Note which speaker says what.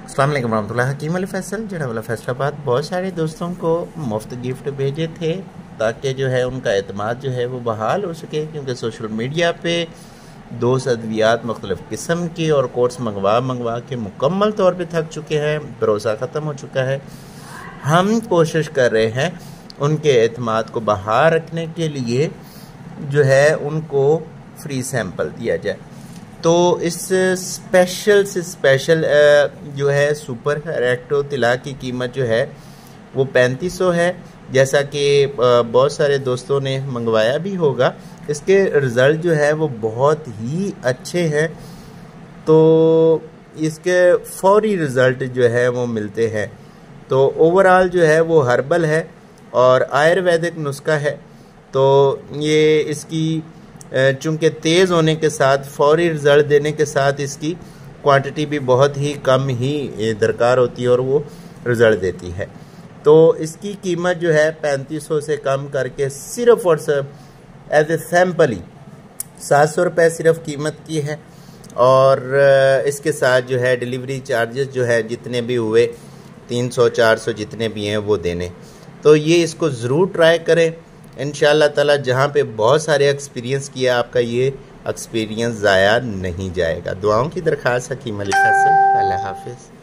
Speaker 1: अस्सलाम वालेकुम रहमतुल्लाह। हकीम अली फैसल जड़ा वाला फैसलाबाद बहुत सारे दोस्तों को मुफ्त गिफ्ट भेजे थे ताकि जो है उनका एतमाद जो है वो बहाल हो सके, क्योंकि सोशल मीडिया पे दोस्त अद्वियात मुख्तलिफ़ किस्म के और कोर्स मंगवा के मुकम्मल तौर पे थक चुके हैं, भरोसा ख़त्म हो चुका है। हम कोशिश कर रहे हैं उनके एतमाद को बहाल रखने के लिए जो है उनको फ्री सैंपल दिया जाए। तो इस स्पेशल से स्पेशल जो है सुपर रेक्टो तिला की कीमत जो है वो 3500 है, जैसा कि बहुत सारे दोस्तों ने मंगवाया भी होगा। इसके रिज़ल्ट जो है वो बहुत ही अच्छे हैं, तो इसके फौरी रिज़ल्ट जो है वो मिलते हैं। तो ओवरऑल जो है वो हर्बल है और आयुर्वेदिक नुस्खा है। तो ये इसकी चूँकि तेज़ होने के साथ फौरी रिज़ल्ट देने के साथ इसकी क्वांटिटी भी बहुत ही कम ही दरकार होती है और वो रिज़ल्ट देती है। तो इसकी कीमत जो है 3500 से कम करके सिर्फ़ और सिर्फ एज ए सैम्पल ही 700 रुपये सिर्फ कीमत की है। और इसके साथ जो है डिलीवरी चार्जेस जो है जितने भी हुए 300-400 जितने भी हैं वो देने। तो ये इसको ज़रूर ट्राई करें इंशाअल्लाह ताला। जहाँ पे बहुत सारे एक्सपीरियंस किया, आपका ये एक्सपीरियंस ज़ाया नहीं जाएगा। दुआओं की दरख्वास्त, हकीम अली फैसल। अल्लाह हाफिज़।